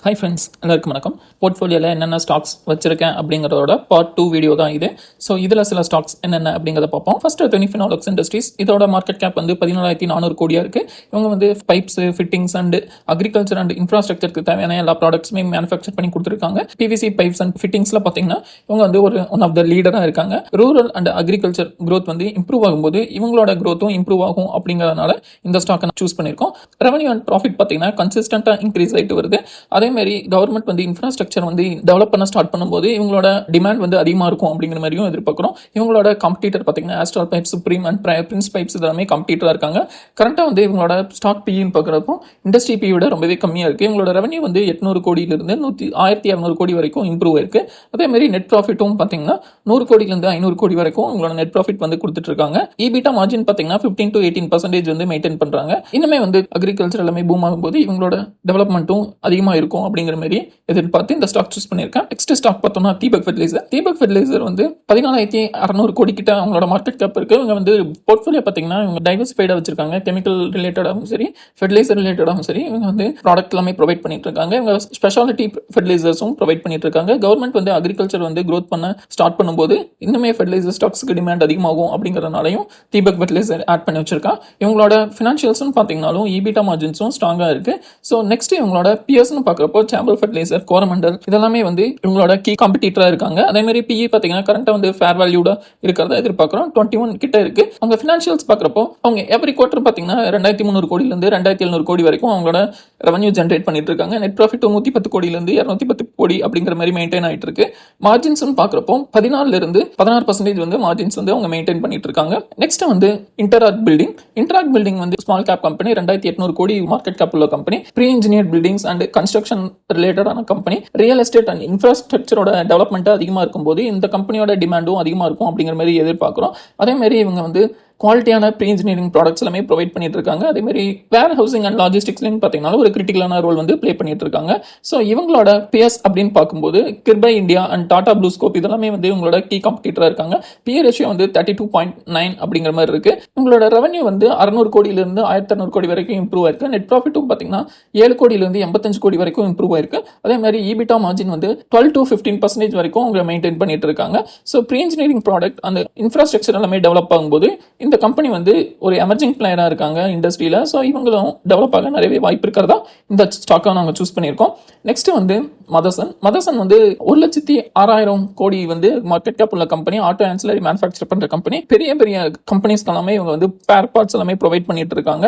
Hi friends, எல்லாருக்கும் வணக்கம். போர்ட்ஃபோலியோவில் என்னென்ன ஸ்டாக்ஸ் வச்சிருக்கேன் அப்படிங்கிறதோட பார்ட் 2 வீடியோ தான் இது. ஸோ இதில் சில ஸ்டாக்ஸ் என்னென்ன அப்படிங்கிறத பார்ப்போம். First Finolex industries. இதோட மார்க்கெட் கேப் வந்து 14,400 கோடியாக இருக்குது. இவங்க வந்து pipes, fittings and agriculture and இன்ஃப்ராஸ்ட்ரக்சருக்கு தேவையான எல்லா ப்ராடக்ட்ஸுமே மேனுஃபேக்சர் பண்ணி கொடுத்துருக்காங்க. பிவிசி பைப்ஸ் அண்ட் ஃபிட்டிங்ஸில் பார்த்தீங்கன்னா இவங்க வந்து ஒன் ஆஃப் த லீடராக இருக்காங்க. ரூரல் அண்ட் அக்ரிகல்ச்சர் க்ரோத் வந்து இம்ப்ரூவ் ஆகும்போது இவங்களோட க்ரோத்தும் இம்ப்ரூவ் ஆகும் அப்படிங்கிறதுனால இந்த ஸ்டாக்கை சூஸ் பண்ணியிருக்கோம். ரெவன்யூ அண்ட் ப்ராஃபிட் பார்த்தீங்கன்னா கன்சிஸ்டண்டாக இன்க்ரீஸ் ஆகிட்டு வருது. அதே மாதிரி கவர்மெண்ட் வந்து இன்ஃப்ராஸ்ட்ரக்சர் வந்து டெவலப் பண்ண ஸ்டார்ட் பண்ணும்போது இவங்களோட டிமாண்ட் வந்து அதிகமாக இருக்கும் அப்படிங்கிற மாதிரியும் எதிர்பார்க்குறோம். இவங்களோட காம்படிட்டர் பார்த்தீங்கன்னா astral pipes, supreme and Prince pipes எல்லாமே காம்படிட்டராக இருக்காங்க. கரண்டாக வந்து இவங்களோட ஸ்டாக் பின்னு பார்க்குறப்போ இண்டஸ்ட்ரி பி விட ரொம்பவே கம்மியாக இருக்குது. இவங்களோட ரெவன்யூ வந்து 800 கோடியிலிருந்து 1,200 கோடி வரைக்கும் இம்ப்ரூவ் ஆயிருக்கு. அதே மாதிரி நெட் ப்ராஃபிட்டும் பார்த்தீங்கன்னா 100 கோடியிலிருந்து 500 கோடி வரைக்கும் இவங்களோட நெட் ப்ராஃபிட் வந்து கொடுத்துட்டு இருக்காங்க. EBITDA மார்ஜின் பார்த்தீங்கன்னா 15 to 18% வந்து மெயின்டைன் பண்ணுறாங்க. இன்னுமே வந்து அக்ரிகல்ச்சர் எல்லாமே பூம் ஆகும்போது இவங்களோட டெவலப்மெண்ட்டும் அதிகமாக இருக்கும் அப்படிங்கிற மாதிரி எதிர்பார்த்து இந்த ஸ்டாக் சூஸ் பண்ணியிருக்கேன். நெக்ஸ்ட் ஸ்டாக் பார்த்தோம்னா தீபக் ஃபெர்டிலைசர் வந்து 14,600 கோடி கிட்ட அவங்களோட மார்க்கெட் கேப் இருக்கு. இவங்க வந்து போர்ட்ஃபோலியோ பார்த்தீங்கன்னா இவங்க டைவர்சிஃபைடாக வச்சிருக்காங்க. கெமிக்கல் ரிலேட்டடாகவும் சரி, ஃபெர்டிலைசர் ரிலேட்டடாகவும் சரி, இவங்க வந்து ப்ராடக்ட் எல்லாமே ப்ரொவைட் பண்ணிட்டு இருக்காங்க. இவங்க ஸ்பெஷாலிட்டி ஃபெர்டிலைசர்ஸும் ப்ரொவைட் பண்ணிட்டு இருக்காங்க. கவர்மெண்ட் வந்து அக்ரிகல்ச்சர் வந்து க்ரோத் பண்ண ஸ்டார்ட் பண்ணும்போது இன்னுமே ஃபெர்டிலைசர் ஸ்டாக்ஸ்க்கு டிமாண்ட் அதிகமாகும் அப்படிங்கிறதுனாலையும் தீபக் ஃபெர்டிலைசர் ஆட் பண்ணி வச்சிருக்காங்க. இவங்களோட ஃபினான்ஷியல்ஸ்னு பார்த்தீங்கன்னாலும் EBITDA மார்ஜின்ஸும் ஸ்ட்ராங்காக இருக்கு. ஸோ நெக்ஸ்ட் இவங்களோட பியர்ஸ்னு பார்க்குறப்போ சாம்பல் ஃபெர்டிலைசர், கோரமண்டல் இதெல்லாமே வந்து இவங்களோட கீ காம்படிட்டராக இருக்காங்க. அதே மாதிரி PE பார்த்தீங்கன்னா கரண்ட்டாக வந்து ஃபேர் வேல்யூட இருக்கிறத எதிர்பார்க்குறோம். 21 கிட்ட இருக்கு. அவங்க ஃபினான்ஷியல்ஸ் பார்க்குறப்போ அவங்க எவ்ரி குவார்டர் பார்த்தீங்கன்னா 2,300 கோடியிலிருந்து 2,700 கோடி வரைக்கும் அவங்களோட ரெவன்யூ ஜென்ரேட் பண்ணிட்டு இருக்காங்க. நெட் ப்ராஃபிட் 110 கோடியிலிருந்து 210 கோடி அப்படிங்கிற மாதிரி மெயின்டைன் ஆகிட்டு இருக்கு. மார்ஜின்ஸ் பார்க்குறப்போ 14% 16% வந்து மார்ஜின்ஸ் வந்து அவங்க மெயின்டைன் பண்ணிட்டு இருக்காங்க. நெக்ஸ்ட் வந்து இன்டராக்ட் பில்டிங் வந்து ஸ்மால் கேப் கம்பெனி, 2,800 கோடி மார்க்கெட் கேப் உள்ள company. Pre engineered buildings and construction ரிலேட்டடான கம்பெனி. ரியல் எஸ்டேட் அண்ட் இன்ஃப்ராஸ்ட்ரக்சரோட டெவலப்மெண்ட் அதிகமாக இருக்கும்போது இந்த கம்பெனியோட டிமாண்டும் அதிகமாக இருக்கும் அப்படிங்கிற மாதிரி எதிர்பார்க்குறோம். அதே மாதிரி இவங்க வந்து குவாலிட்டியான ப்ரீ இன்ஜினியரிங் ப்ராடக்ட்ஸ் எல்லாமே ப்ரொவைட் பண்ணிட்டு இருக்காங்க. அதே மாதிரி வேர் ஹவுசிங் அண்ட் லாஜிஸ்டிக்ஸ்லையும் பார்த்தீங்கன்னா ஒரு கிரிட்டிக்கலான ரோல் வந்து ப்ளே பண்ணிட்டு இருக்காங்க. ஸோ இவங்களோட பிஎஸ் அப்படின்னு பார்க்கும்போது கிர்பை இந்தியா அண்ட் டாடா ப்ளூஸ்கோப் இதெல்லாமே வந்து இவங்களோட கீ காம்படிட்டராக இருக்காங்க. PE ரேஷியோ வந்து 32.9 அப்படிங்கிற மாதிரி இருக்கு. இவங்களோட ரெவன்யூ வந்து 600 கோடியிலிருந்து 1,600 கோடி வரைக்கும் இம்ப்ரூவ் ஆயிருக்கு. நெட் ப்ராஃபிட்டும் பார்த்தீங்கன்னா 7 கோடியிலிருந்து 85 கோடி வரைக்கும் இம்ப்ரூவ் ஆயிருக்கு. அதே மாதிரி EBITDA மார்ஜின் வந்து 12 to 15% வரைக்கும் அவங்க மெயின்டைன் பண்ணிட்டு இருக்காங்க. ஸோ ப்ரீ இன்ஜினியரிங் ப்ராடக்ட் அந்த இன்ஃப்ராஸ்ட்ரக்சர் எல்லாமே டெவலப் ஆகும்போது இந்த கம்பெனி வந்து ஒரு எமர்ஜிங் பிளேயராக இருக்காங்க இண்டஸ்ட்ரியில். ஸோ இவங்களும் டெவலப் ஆக நிறையவே வாய்ப்பு இருக்கிறதா இந்த ஸ்டாக்கை நாங்கள் சூஸ் பண்ணியிருக்கோம். நெக்ஸ்ட் வந்து மதர்சன் வந்து 1,06,000 கோடி வந்து மார்க்கெட் கேப் உள்ள கம்பெனி. ஆட்டோ ஆன்சிலரி மேனுஃபேக்சர் பண்ணுற கம்பெனி. பெரிய பெரிய கம்பெனிஸ்க்கு எல்லாமே இவங்க வந்து ஸ்பேர் பார்ட்ஸ் எல்லாமே ப்ரொவைட் பண்ணிட்டு இருக்காங்க.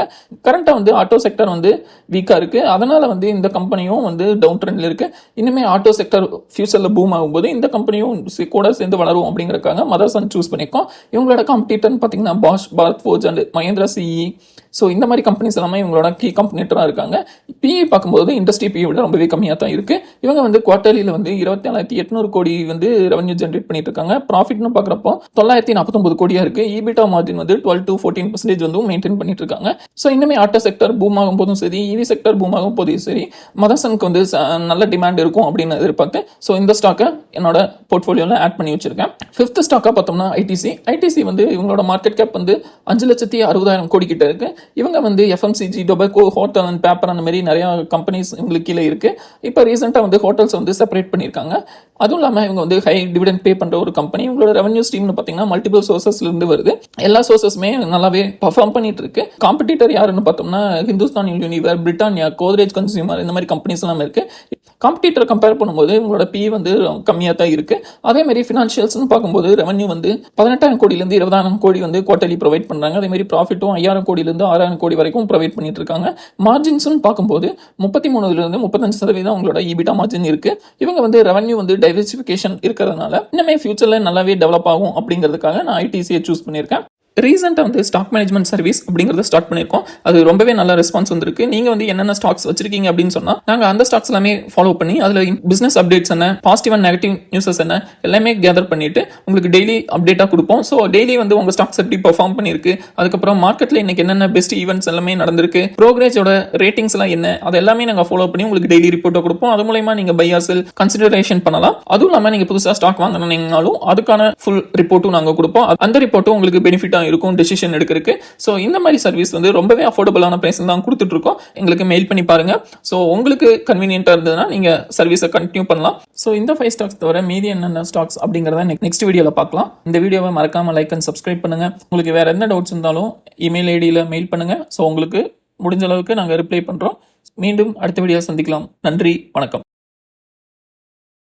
கரண்ட்டாக வந்து ஆட்டோ செக்டர் வந்து வீக்காக இருக்கு. அதனால வந்து இந்த கம்பெனியும் வந்து டவுன் ட்ரெண்ட்ல இருக்கு. இன்னுமே ஆட்டோ செக்டர் ஃபியூச்சரில் பூம் ஆகும்போது இந்த கம்பெனியும் கூட சேர்ந்து வளரும் அப்படிங்கிறக்காக மதர்சன் சூஸ் பண்ணியிருக்கோம். இவங்களோட காம்படிட்டர்னு பார்த்தீங்கன்னா Bosch, Bharat forge and Mahindra CE. So இந்த மாதிரி கம்பெனிஸ் எல்லாமே இவங்களோட கீ காம்படிட்டராக இருக்காங்க. PE பார்க்கும்போது இண்டஸ்ட்ரி PE விட ரொம்பவே கம்மியாக தான் இருக்கு. இவங்க வந்து குவார்டர்லியில் வந்து 27,800 கோடி வந்து ரெவன்யூ ஜென்ரேட் பண்ணிட்டு இருக்காங்க. ப்ராஃபிட்னு பார்க்குறப்போ 949 கோடியாக இருக்கு. EBITDA மார்ஜின் வந்து 12 to 14% வந்து மெயின்டைன் பண்ணிட்டு இருக்காங்க. ஸோ இன்னுமே ஆட்டோ செக்டர் பூம் ஆகும் போதும் சரி, EV செக்டர் பூம் ஆகும் போதும் சரி, மதர்சனுக்கு வந்து நல்ல டிமாண்ட் இருக்கும் அப்படின்னு எதிர்பார்த்து ஸோ இந்த ஸ்டாக்கை என்னோட போர்ட்ஃபோலியோவில் ஆட் பண்ணி வச்சிருக்கேன். 5th ஸ்டாக்காக பார்த்தோம்னா ஐடிசி வந்து இவங்களோட மார்க்கெட் கேப் வந்து 5,60,000 கோடி கிட்ட இருக்கு. இவங்க வந்து FMCG, tobacco, hotel and paper அந்த மாதிரி நிறைய கம்பெனிஸ் இவங்களுக்கு கீழே இருக்கு. இப்போ ரீசெண்டாக வந்து ஹோட்டல்ஸ் வந்து செப்பரேட் பண்ணியிருக்காங்க. அதுவும் இல்லாமல் இவங்க வந்து ஹை டிவிடெண்ட் பே பண்ணுற ஒரு கம்பெனி. இவங்களோட ரெவன்யூ ஸ்ட்ரீம்னு பார்த்தீங்கன்னா மல்டிபிள் சோர்சஸ்லேருந்து வருது. எல்லா சோர்சஸுமே நல்லாவே பர்ஃபார்ம் பண்ணிட்டு இருக்கு. காம்படிட்டர் யாருன்னு பார்த்தோம்னா ஹிந்துஸ்தான் யூனிவர், பிரிட்டானியா, கோத்ரேஜ் கன்சியூமர் இந்த மாதிரி கம்பெனிஸ் எல்லாமே இருக்கு. காம்படிட்டர் கம்பேர் பண்ணும்போது இவங்களோட PE வந்து கம்மியாக தான் இருக்கு. அதே மாதிரி ஃபினான்ஷியல்ஸ்னு பார்க்கும்போது ரெவன்யூ வந்து 18,000 கோடியிலிருந்து 20,000 கோடி வந்து குவார்டர்லி ப்ரொவைட் பண்ணுறாங்க. அதே மாதிரி ப்ராஃபிட்டும் 5,000 கோடியிலிருந்து 6,000 கோடி வரைக்கும் ப்ரொவைட் பண்ணிட்டு இருக்காங்க. மார்ஜின்ஸ்னு பார்க்கும்போது 33% 35% அவங்களோட EBITDA மார்ஜின் இருக்கு. இவங்க வந்து ரெவன்யூ வந்து டைவர்சிஃபிகேஷன் இருக்கிறதுனால இன்னுமே ஃபியூச்சரில் நல்லாவே டெவலப் ஆகும் அப்படிங்கிறதுக்காக நான் ITCயை சூஸ் பண்ணியிருக்கேன். ரீசெண்டாக வந்து ஸ்டாக் மேனேஜ்மெண்ட் சர்வீஸ் அப்படிங்கிறத ஸ்டார்ட் பண்ணியிருக்கோம். அது ரொம்பவே நல்ல ரெஸ்பான்ஸ் வந்திருக்கு. நீங்கள் வந்து என்னென்ன ஸ்டாக்ஸ் வச்சிருக்கீங்க அப்படின்னு சொன்னால் நாங்கள் அந்த ஸ்டாக்ஸ் எல்லாமே ஃபாலோ பண்ணி அதில் பிஸ்னஸ் அப்டேட்ஸ் என்ன, பாசிட்டிவ் அண்ட் நெகட்டிவ் நியூஸஸ் என்ன எல்லாமே கேதர் பண்ணிட்டு உங்களுக்கு டெய்லி அப்டேட்டாக கொடுப்போம். ஸோ டெய்லி வந்து உங்கள் ஸ்டாக்ஸ் எப்படி பர்ஃபார்ம் பண்ணியிருக்கு, அதுக்கப்புறம் மார்க்கெட்டில் இன்னைக்கு என்னென்ன பெஸ்ட் ஈவெண்ட்ஸ் எல்லாமே நடந்திருக்கு, ப்ரோக்ரேஜோட ரேட்டிங்ஸ் எல்லாம் என்ன, அது எல்லாமே நாங்கள் ஃபாலோ பண்ணி உங்களுக்கு டெய்லி ரிப்போர்ட்டை கொடுப்போம். அது மூலமா நீங்கள் பை ஆர் செல் கன்சிடரேஷன் பண்ணலாம். அதுவும் இல்லாமல் நீங்கள் புதுசாக ஸ்டாக் வாங்கினீங்கனாலும் அதுக்கான ஃபுல் ரிப்போர்ட்டும் நாங்கள் கொடுப்போம். அந்த ரிப்போர்ட்டும் உங்களுக்கு பெனிஃபிட்டாக தான் இருக்கும் டெசிஷன் எடுக்கிறதுக்கு. ஸோ இந்த மாதிரி சர்வீஸ் வந்து ரொம்பவே அஃபோர்டபுளான ப்ரைஸில் தான் கொடுத்துட்ருக்கோம். எங்களுக்கு மெயில் பண்ணி பாருங்கள். ஸோ உங்களுக்கு கன்வீனியன்ட்டாக இருந்ததுன்னா நீங்கள் சர்வீஸை கண்டினியூ பண்ணலாம். ஸோ இந்த 5 ஸ்டாக்ஸ் தவிர மீதி என்னென்ன ஸ்டாக்ஸ் அப்படிங்கிறத நெக்ஸ்ட் வீடியோவில் பார்க்கலாம். இந்த வீடியோவை மறக்காமல் லைக் அண்ட் சப்ஸ்கிரைப் பண்ணுங்கள். உங்களுக்கு வேறு எந்த டவுட்ஸ் இருந்தாலும் இமெயில் ஐடியில் மெயில் பண்ணுங்கள். ஸோ உங்களுக்கு முடிஞ்ச அளவுக்கு நாங்கள் ரிப்ளை பண்ணுறோம். மீண்டும் அடுத்த வீடியோ சந்திக்கலாம். நன்றி, வணக்கம்.